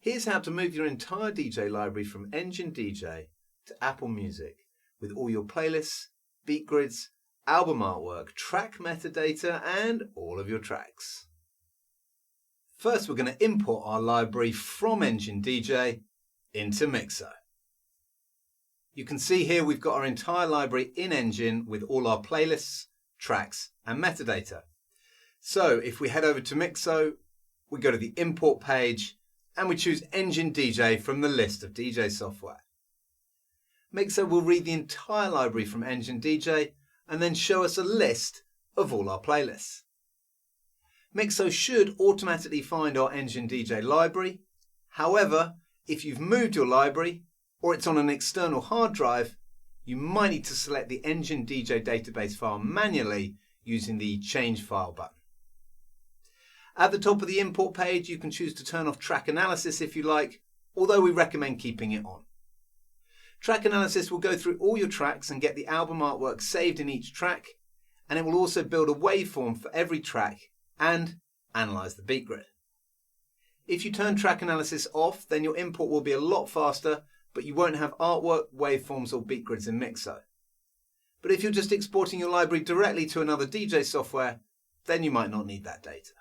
Here's how to move your entire DJ library from Engine DJ to Apple Music with all your playlists, beat grids, album artwork, track metadata, and all of your tracks. First, we're going to import our library from Engine DJ into MIXO. You can see here we've got our entire library in Engine with all our playlists, tracks, and metadata. So if we head over to MIXO, we go to the import page and we choose Engine DJ from the list of DJ software. MIXO will read the entire library from Engine DJ and then show us a list of all our playlists. MIXO should automatically find our Engine DJ library. However, if you've moved your library or it's on an external hard drive, you might need to select the Engine DJ database file manually using the Change File button. At the top of the import page, you can choose to turn off track analysis if you like, although we recommend keeping it on. Track analysis will go through all your tracks and get the album artwork saved in each track, and it will also build a waveform for every track and analyze the beat grid. If you turn track analysis off, then your import will be a lot faster, but you won't have artwork, waveforms, or beat grids in MIXO. But if you're just exporting your library directly to another DJ software, then you might not need that data.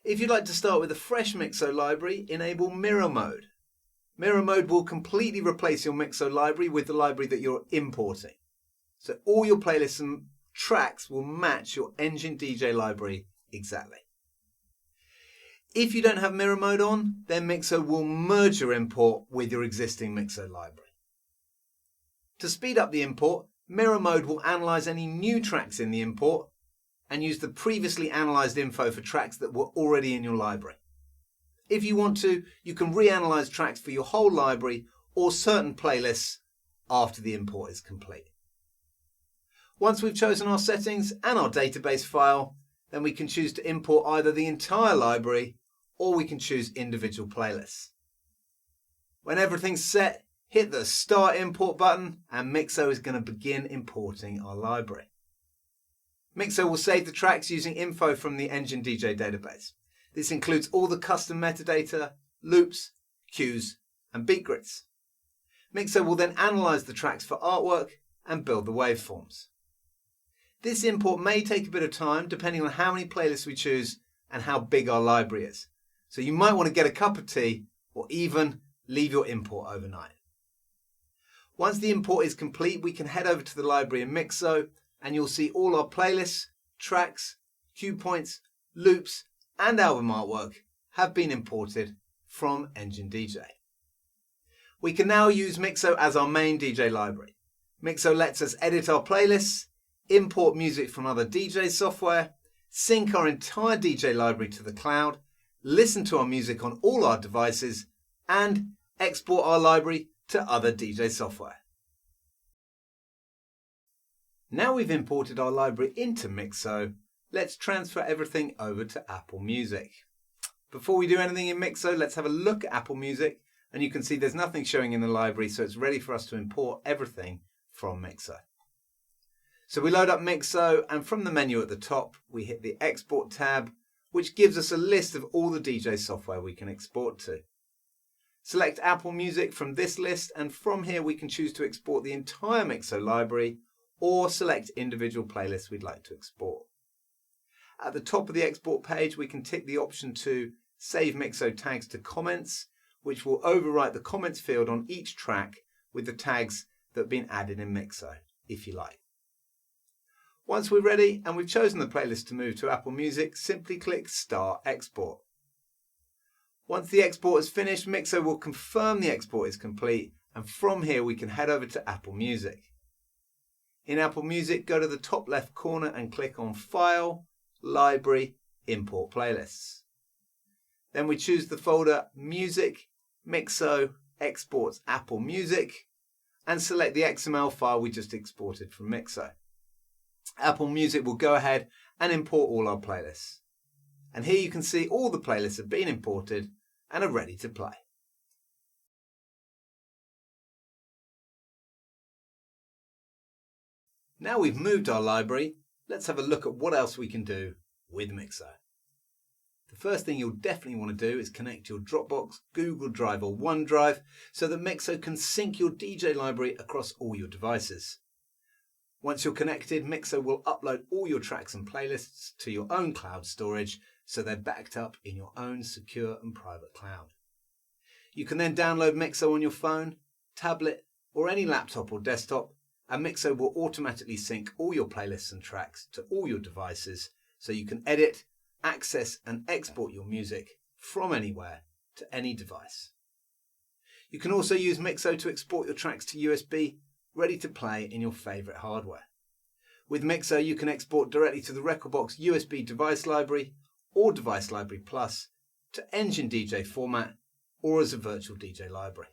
If you'd like to start with a fresh MIXO library, enable Mirror Mode. Mirror Mode will completely replace your MIXO library with the library that you're importing. So all your playlists and tracks will match your Engine DJ library exactly. If you don't have Mirror Mode on, then MIXO will merge your import with your existing MIXO library. To speed up the import, Mirror Mode will analyze any new tracks in the import and use the previously analyzed info for tracks that were already in your library. If you want to, you can reanalyze tracks for your whole library or certain playlists after the import is complete. Once we've chosen our settings and our database file, then we can choose to import either the entire library or we can choose individual playlists. When everything's set, hit the Start Import button and MIXO is going to begin importing our library. MIXO will save the tracks using info from the Engine DJ database. This includes all the custom metadata, loops, cues, and beat grids. MIXO will then analyze the tracks for artwork and build the waveforms. This import may take a bit of time depending on how many playlists we choose and how big our library is. So you might want to get a cup of tea or even leave your import overnight. Once the import is complete, we can head over to the library in MIXO and you'll see all our playlists, tracks, cue points, loops, and album artwork have been imported from Engine DJ. We can now use MIXO as our main DJ library. MIXO lets us edit our playlists, import music from other DJ software, sync our entire DJ library to the cloud, listen to our music on all our devices, and export our library to other DJ software. Now we've imported our library into MIXO, let's transfer everything over to Apple Music. Before we do anything in MIXO, let's have a look at Apple Music, and you can see there's nothing showing in the library, so it's ready for us to import everything from MIXO. So we load up MIXO, and from the menu at the top, we hit the Export tab, which gives us a list of all the DJ software we can export to. Select Apple Music from this list, and from here we can choose to export the entire MIXO library or select individual playlists we'd like to export. At the top of the export page, we can tick the option to save MIXO tags to comments, which will overwrite the comments field on each track with the tags that have been added in MIXO, if you like. Once we're ready and we've chosen the playlist to move to Apple Music, simply click Start Export. Once the export is finished, MIXO will confirm the export is complete, and from here we can head over to Apple Music. In Apple Music, go to the top left corner and click on File, Library, Import Playlists. Then we choose the folder Music, MIXO, Exports Apple Music, and select the XML file we just exported from MIXO. Apple Music will go ahead and import all our playlists. And here you can see all the playlists have been imported and are ready to play. Now we've moved our library, let's have a look at what else we can do with MIXO. The first thing you'll definitely want to do is connect your Dropbox, Google Drive or OneDrive so that MIXO can sync your DJ library across all your devices. Once you're connected, MIXO will upload all your tracks and playlists to your own cloud storage so they're backed up in your own secure and private cloud. You can then download MIXO on your phone, tablet or any laptop or desktop, and MIXO will automatically sync all your playlists and tracks to all your devices so you can edit, access and export your music from anywhere to any device. You can also use MIXO to export your tracks to USB, ready to play in your favourite hardware. With MIXO you can export directly to the Rekordbox USB device library or Device Library Plus, to Engine DJ format or as a virtual DJ library.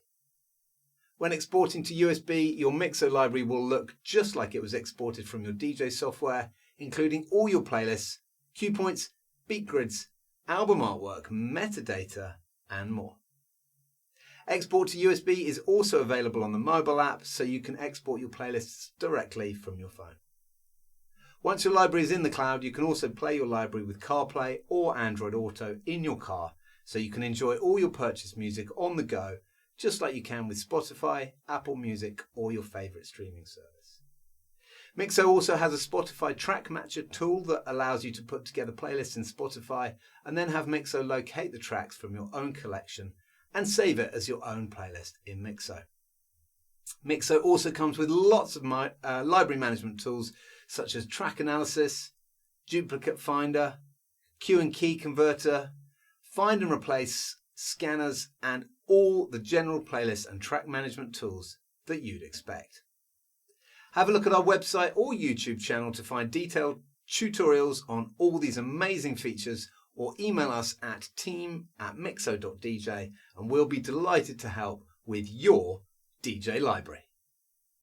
When exporting to USB, your MIXO library will look just like it was exported from your DJ software, including all your playlists, cue points, beat grids, album artwork, metadata and more. Export to USB is also available on the mobile app, so you can export your playlists directly from your phone. Once your library is in the cloud, you can also play your library with CarPlay or Android Auto in your car, so you can enjoy all your purchased music on the go, just like you can with Spotify, Apple Music or your favourite streaming service. MIXO also has a Spotify track matcher tool that allows you to put together playlists in Spotify and then have MIXO locate the tracks from your own collection and save it as your own playlist in MIXO. MIXO also comes with lots of library management tools such as track analysis, duplicate finder, cue and key converter, find and replace, scanners and all the general playlist and track management tools that you'd expect. Have a look at our website or YouTube channel to find detailed tutorials on all these amazing features, or email us at team@mixo.dj and we'll be delighted to help with your DJ library.